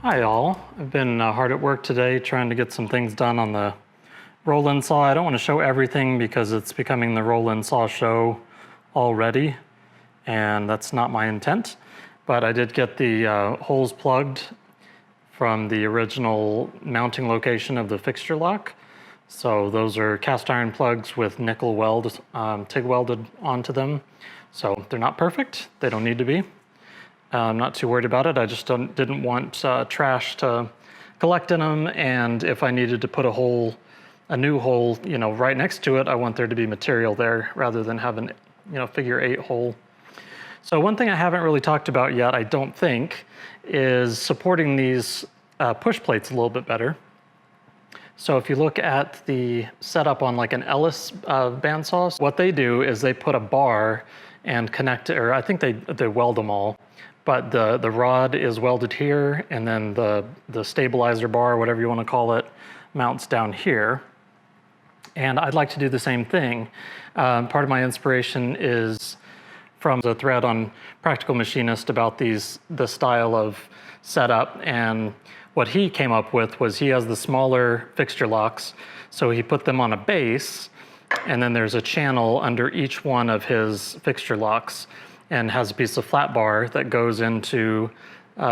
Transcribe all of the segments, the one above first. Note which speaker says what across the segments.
Speaker 1: Hi all, I've been hard at work today trying to get some things done on the roll-in saw. I don't want to show everything because it's becoming the roll-in saw show already, and that's not my intent. But I did get the holes plugged from the original mounting location of the fixture lock. So those are cast iron plugs with nickel weld TIG welded onto them. So they're not perfect, they don't need to be. I'm not too worried about it. I just didn't want trash to collect in them, and if I needed to put a new hole, right next to it, I want there to be material there rather than having, figure 8 hole. So one thing I haven't really talked about yet, I don't think, is supporting these push plates a little bit better. So if you look at the setup on like an Ellis bandsaw, what they do is they put a bar and connect it, or I think they weld them all. But the rod is welded here, and then the stabilizer bar, whatever you want to call it, mounts down here. And I'd like to do the same thing. Part of my inspiration is from the thread on Practical Machinist about the style of setup. And what he came up with was he has the smaller fixture locks, so he put them on a base, and then there's a channel under each one of his fixture locks, and has a piece of flat bar that goes into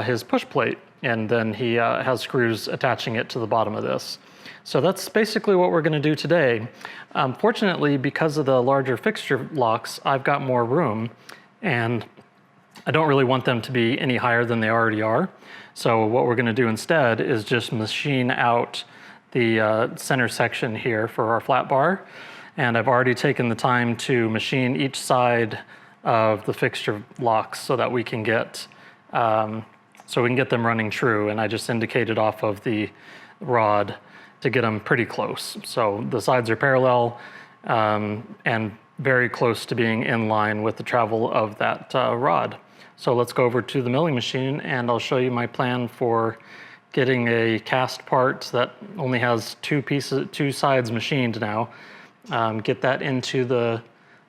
Speaker 1: his push plate. And then he has screws attaching it to the bottom of this. So that's basically what we're gonna do today. Fortunately, because of the larger fixture locks, I've got more room, and I don't really want them to be any higher than they already are. So what we're gonna do instead is just machine out the center section here for our flat bar. And I've already taken the time to machine each side of the fixture locks so that we can get them running true. And I just indicated off of the rod to get them pretty close. So the sides are parallel and very close to being in line with the travel of that rod. So let's go over to the milling machine, and I'll show you my plan for getting a cast part that only has two sides machined now. Get that into the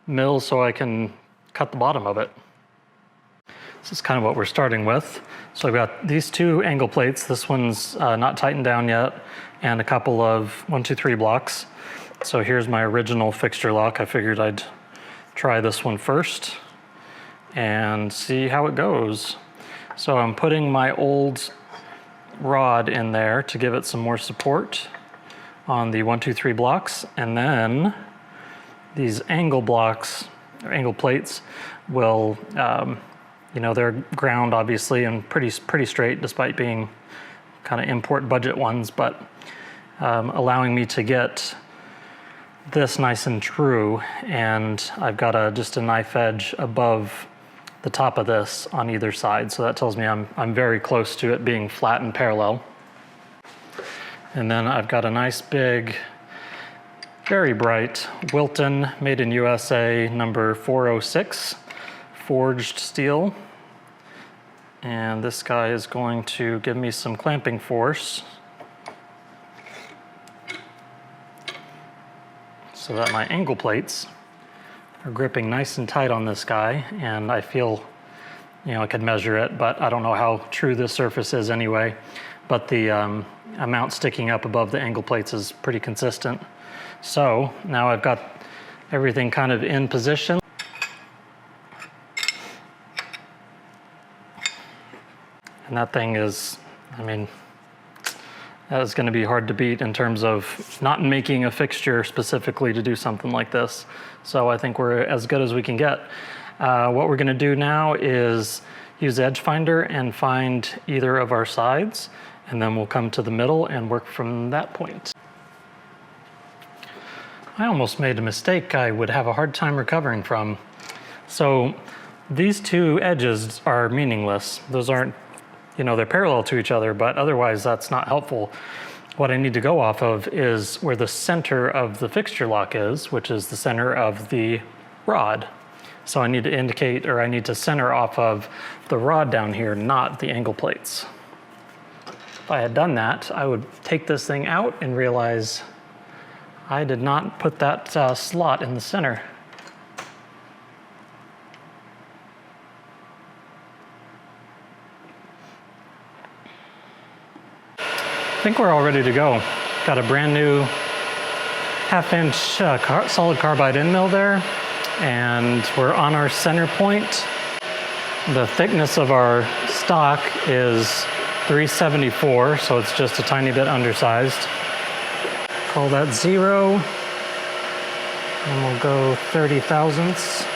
Speaker 1: mill so I can cut the bottom of it. This is kind of what we're starting with. So I've got these 2 angle plates. This one's not tightened down yet, and a couple of 1, 2, 3 blocks. So here's my original fixture lock. I figured I'd try this one first and see how it goes. So I'm putting my old rod in there to give it some more support on the 1, 2, 3 blocks, and then these angle blocks, or angle plates, will, they're ground obviously and pretty straight despite being kind of import budget ones, but allowing me to get this nice and true. And I've got just a knife edge above the top of this on either side, so that tells me I'm very close to it being flat and parallel. And then I've got a nice big, very bright Wilton made in USA number 406 forged steel. And this guy is going to give me some clamping force so that my angle plates are gripping nice and tight on this guy. And I feel, I could measure it, but I don't know how true this surface is anyway. But the amount sticking up above the angle plates is pretty consistent. So now I've got everything kind of in position. And that thing is, that is going to be hard to beat in terms of not making a fixture specifically to do something like this. So I think we're as good as we can get. What we're going to do now is use Edge Finder and find either of our sides, and then we'll come to the middle and work from that point. I almost made a mistake I would have a hard time recovering from. So these 2 edges are meaningless. Those aren't, they're parallel to each other, but otherwise that's not helpful. What I need to go off of is where the center of the fixture lock is, which is the center of the rod. So I need to indicate, or I need to center off of the rod down here, not the angle plates. If I had done that, I would take this thing out and realize I did not put that slot in the center. think we're all ready to go. Got a brand new 1/2 inch solid carbide end mill there, and we're on our center point. The thickness of our stock is 374, so it's just a tiny bit undersized. Call that 0, and we'll go 30 thousandths.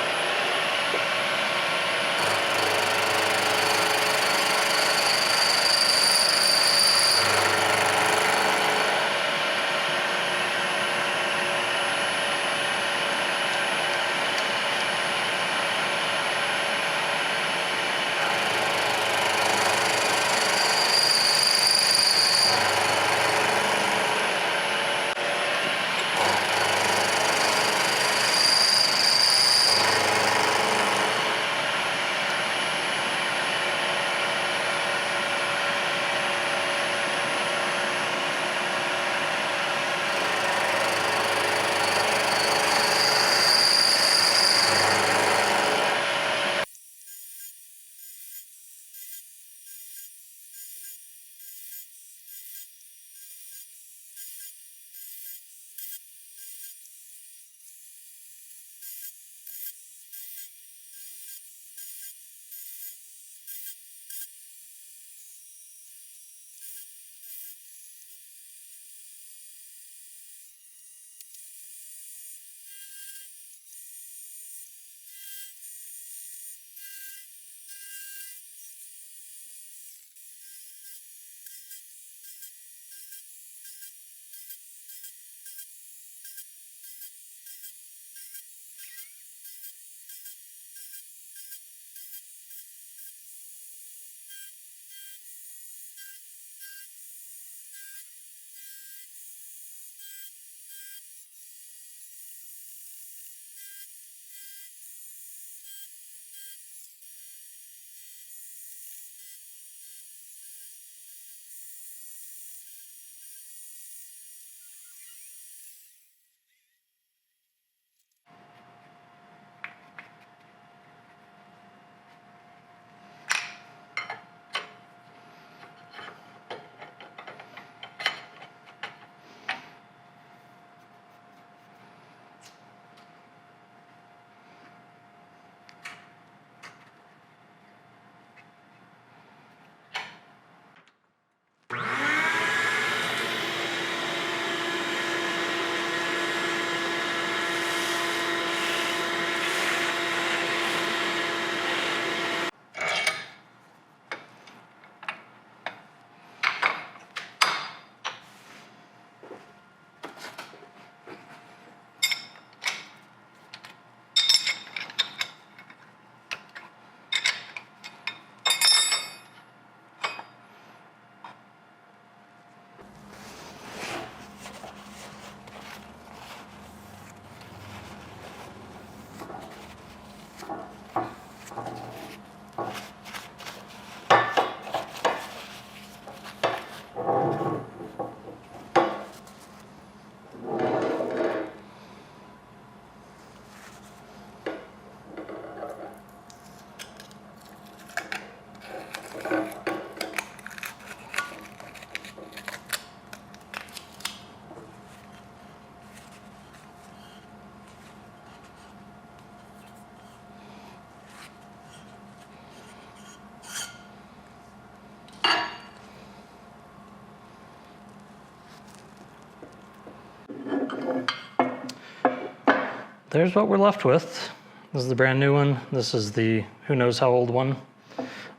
Speaker 1: There's what we're left with. This is the brand new one. This is the who knows how old one,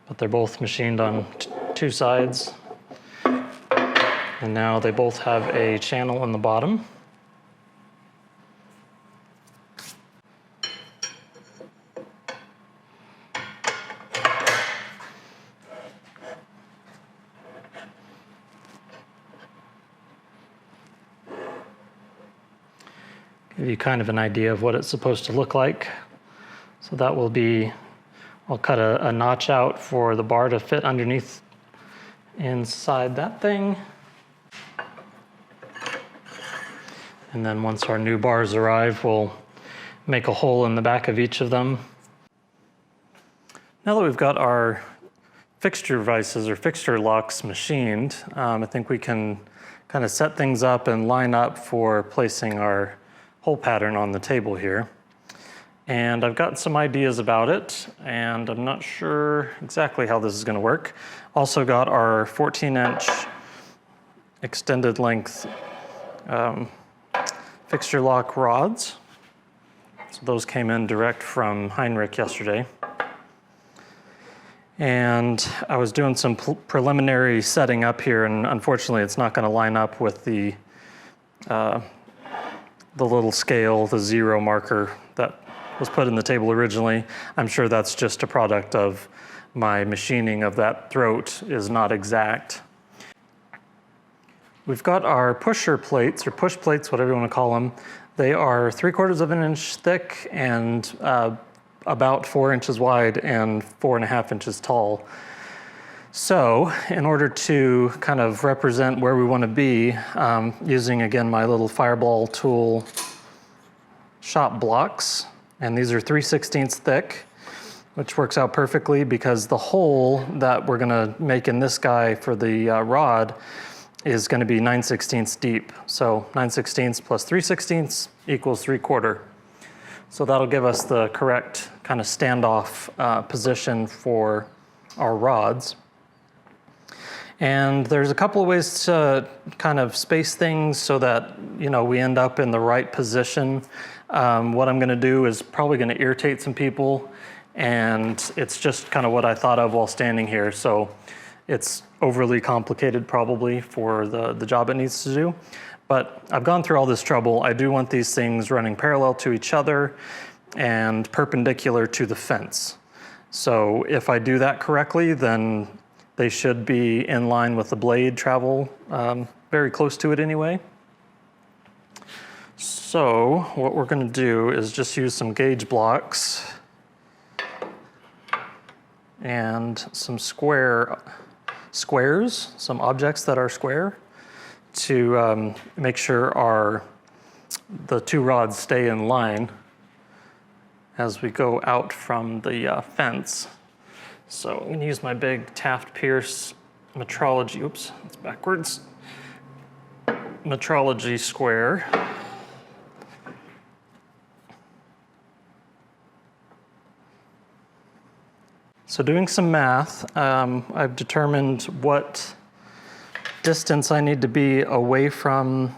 Speaker 1: but they're both machined on two sides. And now they both have a channel in the bottom. Give you kind of an idea of what it's supposed to look like. So that will be, I'll cut a notch out for the bar to fit underneath inside that thing. And then once our new bars arrive, we'll make a hole in the back of each of them. Now that we've got our fixture vices or fixture locks machined, I think we can kind of set things up and line up for placing our hole pattern on the table here. And I've got some ideas about it, and I'm not sure exactly how this is going to work. Also got our 14-inch extended length fixture lock rods. So those came in direct from Heinrich yesterday. And I was doing some preliminary setting up here, and unfortunately it's not going to line up with the little scale, the 0 marker that was put in the table originally. I'm sure that's just a product of my machining of that throat is not exact. We've got our pusher plates, or push plates, whatever you want to call them. They are 3/4 of an inch thick and about 4 inches wide and 4.5 inches tall. So in order to kind of represent where we want to be, using again my little fireball tool shop blocks, and these are 3/16 thick, which works out perfectly because the hole that we're gonna make in this guy for the rod is gonna be 9/16 deep. So 9/16 plus 3/16 equals 3/4. So that'll give us the correct kind of standoff position for our rods. And there's a couple of ways to kind of space things so that, you know, we end up in the right position. What I'm gonna do is probably gonna irritate some people, and it's just kind of what I thought of while standing here. So it's overly complicated probably for the job it needs to do. But I've gone through all this trouble. I do want these things running parallel to each other and perpendicular to the fence. So if I do that correctly, then they should be in line with the blade travel, very close to it anyway. So what we're gonna do is just use some gauge blocks and some squares, some objects that are square, to make sure the two rods stay in line as we go out from the fence. So I'm gonna use my big Taft Pierce metrology, oops, it's backwards, metrology square. So doing some math, I've determined what distance I need to be away from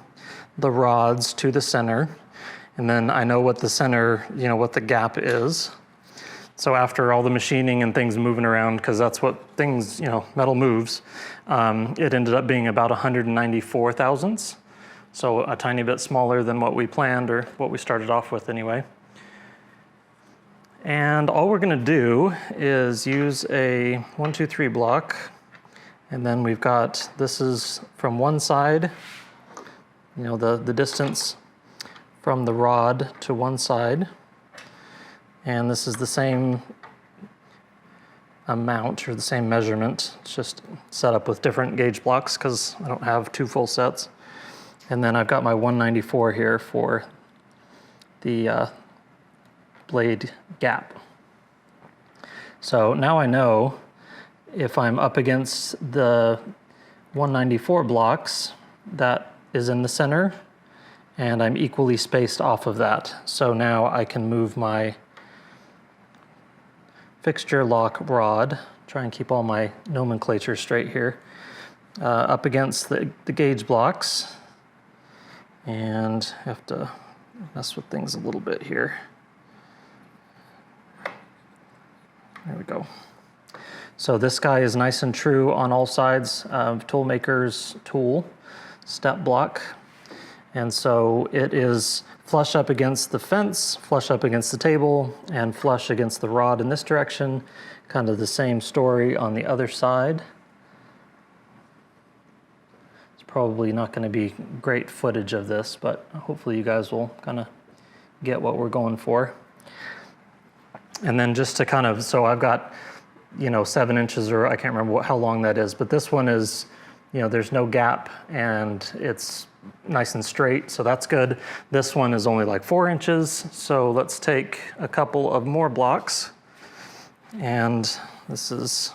Speaker 1: the rods to the center. And then I know what the center, you know, what the gap is. So after all the machining and things moving around, because that's what things, you know, metal moves, it ended up being about 194 thousandths. So a tiny bit smaller than what we planned, or what we started off with anyway. And all we're gonna do is use a 1, 2, 3 block. And then we've got, this is from one side, you know, the distance from the rod to one side. And this is the same amount, or the same measurement. It's just set up with different gauge blocks because I don't have 2 full sets. And then I've got my 194 here for the blade gap. So now I know if I'm up against the 194 blocks, that is in the center, and I'm equally spaced off of that. So now I can move my fixture lock rod, try and keep all my nomenclature straight here, up against the gauge blocks, and have to mess with things a little bit here. There we go. So this guy is nice and true on all sides of Toolmaker's tool, step block. And so it is flush up against the fence, flush up against the table, and flush against the rod in this direction. Kind of the same story on the other side. It's probably not going to be great footage of this, but hopefully you guys will kind of get what we're going for. And then just to kind of, so I've got, you know, 7 inches, or I can't remember how long that is, but this one is, you know, there's no gap and it's nice and straight, so that's good. This one is only like 4 inches, so let's take a couple of more blocks. And this is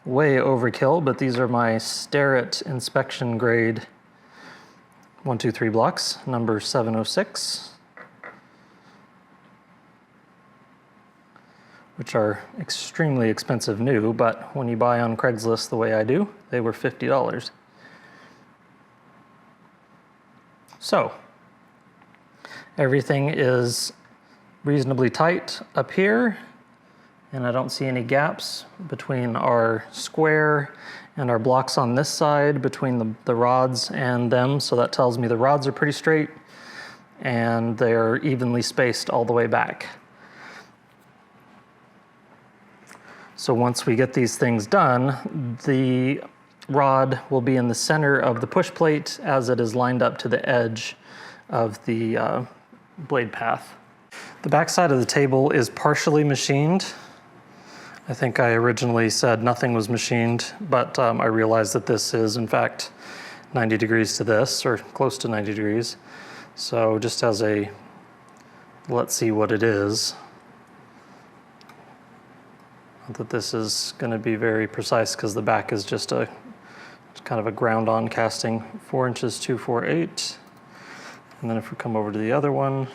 Speaker 1: way overkill, but these are my Starrett inspection grade 123 blocks, number 706, which are extremely expensive new, but when you buy on Craigslist the way I do, they were $50. So, everything is reasonably tight up here, and I don't see any gaps between our square and our blocks on this side, between the rods and them, so that tells me the rods are pretty straight and they're evenly spaced all the way back. So once we get these things done, the rod will be in the center of the push plate as it is lined up to the edge of the blade path. The back side of the table is partially machined. I think I originally said nothing was machined, but I realized that this is in fact 90 degrees to this, or close to 90 degrees. So just as a, let's see what it is. Not that this is going to be very precise because the back is just a kind of a ground on casting, 4 inches 248. And then if we come over to the other one,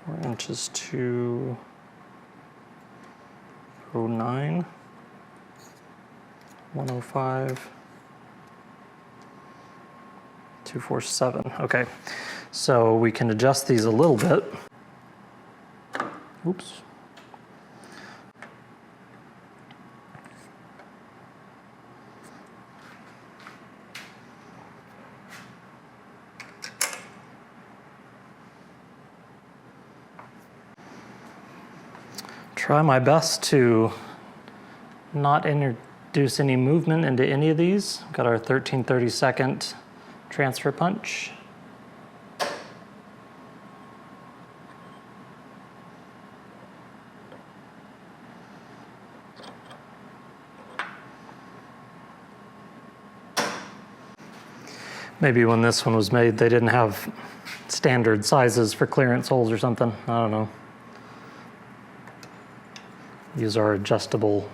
Speaker 1: 4 inches 209, 105, 247. Okay, so we can adjust these a little bit. Oops. Try my best to not introduce any movement into any of these. Got our 13/32 transfer punch. Maybe when this one was made, they didn't have standard sizes for clearance holes or something. I don't know. Use our adjustable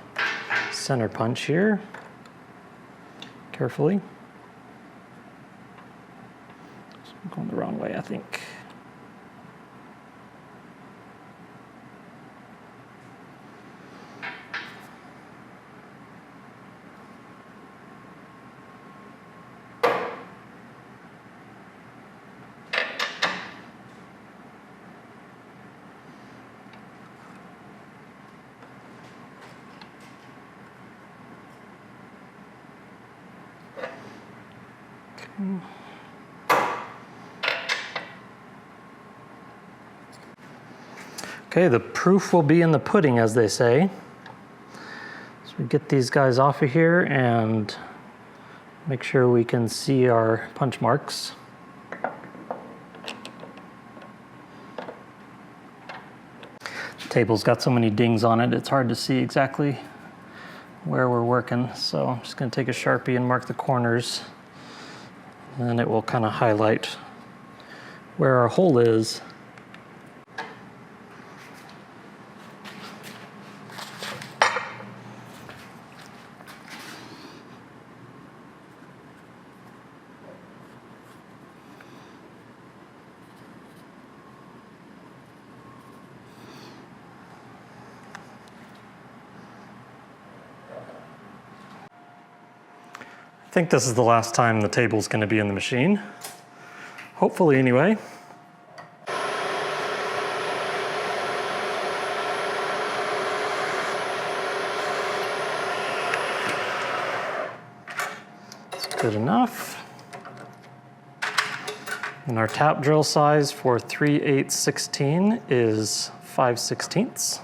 Speaker 1: center punch here, carefully. I'm going the wrong way, I think. Okay, the proof will be in the pudding, as they say. So we get these guys off of here and make sure we can see our punch marks. The table's got so many dings on it, it's hard to see exactly where we're working. So I'm just going to take a Sharpie and mark the corners. And then it will kind of highlight where our hole is. I think this is the last time the table's going to be in the machine. Hopefully, anyway. That's good enough. And our tap drill size for 3/8/16 is 5/16.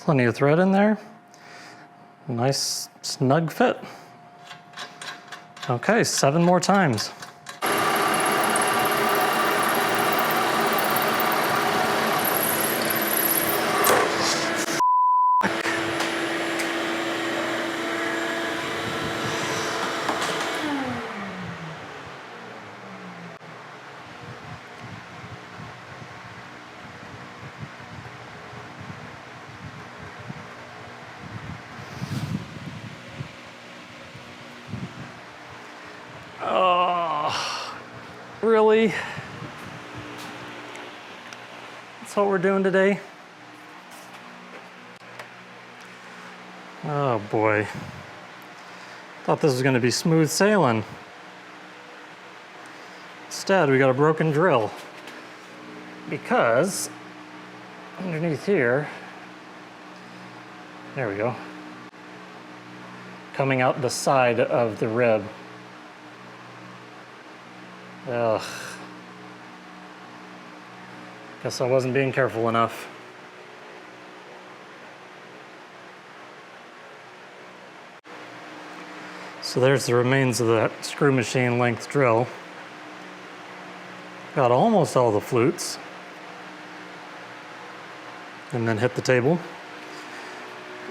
Speaker 1: Plenty of thread in there. Nice snug fit. Okay, 7 more times. Oh, really? That's what we're doing today? Oh boy. Thought this was going to be smooth sailing. Instead, we got a broken drill. Because underneath here, there we go, coming out the side of the rib. Ugh. Guess I wasn't being careful enough. So there's the remains of that screw machine length drill. Got almost all the flutes. And then hit the table.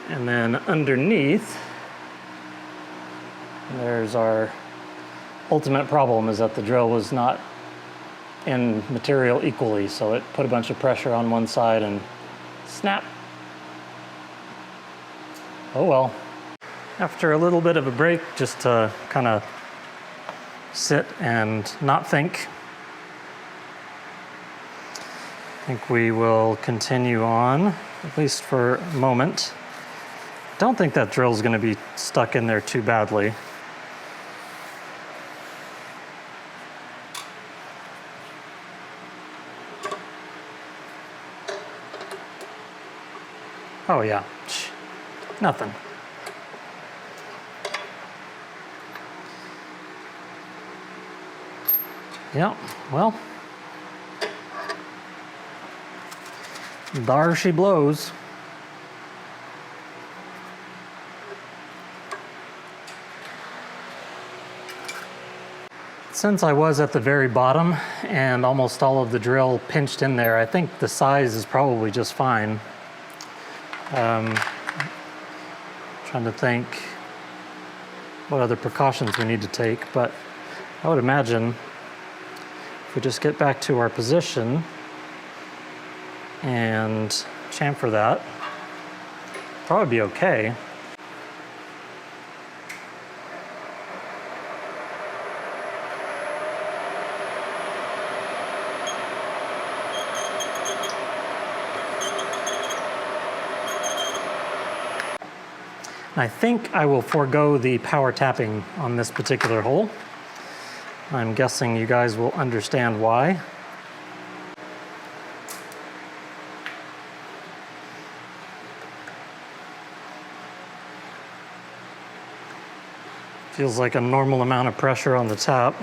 Speaker 1: And then underneath, there's our ultimate problem, is that the drill was not in material equally, so it put a bunch of pressure on one side and snap. Oh well. After a little bit of a break, just to kind of sit and not think, I think we will continue on, at least for a moment. Don't think that drill's going to be stuck in there too badly. Oh yeah, nothing. Yeah, well, there she blows. Since I was at the very bottom and almost all of the drill pinched in there, I think the size is probably just fine. Trying to think what other precautions we need to take, but I would imagine if we just get back to our position and chamfer that, probably be okay. I think I will forego the power tapping on this particular hole. I'm guessing you guys will understand why. Feels like a normal amount of pressure on the tap.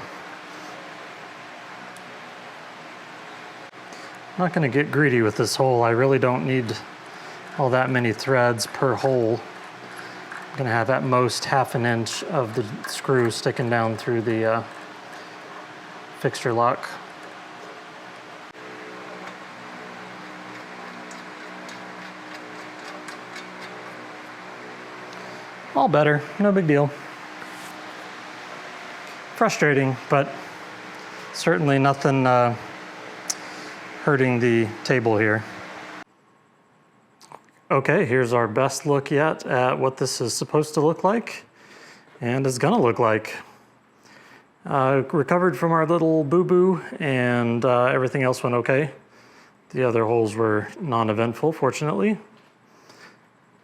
Speaker 1: I'm not going to get greedy with this hole. I really don't need all that many threads per hole. I'm going to have at most ½ an inch of the screw sticking down through the fixture lock. All better, no big deal. Frustrating, but certainly nothing hurting the table here. Okay, here's our best look yet at what this is supposed to look like and is gonna look like. Recovered from our little boo-boo and everything else went okay. The other holes were non-eventful, fortunately.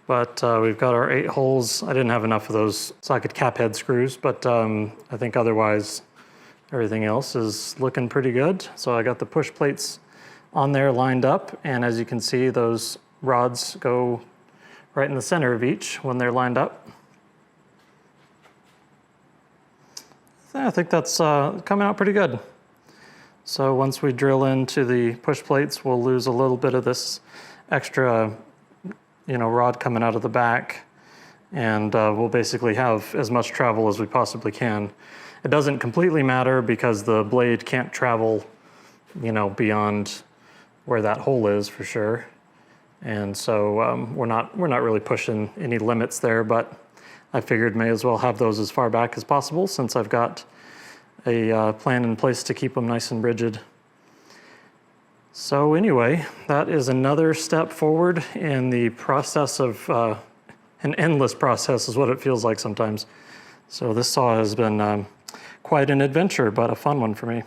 Speaker 1: But we've got our 8 holes. I didn't have enough of those socket cap head screws, but I think otherwise everything else is looking pretty good. So I got the push plates on there lined up, and as you can see, those rods go right in the center of each when they're lined up. I think that's coming out pretty good. So once we drill into the push plates, we'll lose a little bit of this extra rod coming out of the back, and we'll basically have as much travel as we possibly can. It doesn't completely matter because the blade can't travel, beyond where that hole is for sure. And so we're not really pushing any limits there, but I figured may as well have those as far back as possible since I've got a plan in place to keep them nice and rigid. So anyway, that is another step forward in the process of, an endless process is what it feels like sometimes. So this saw has been quite an adventure, but a fun one for me.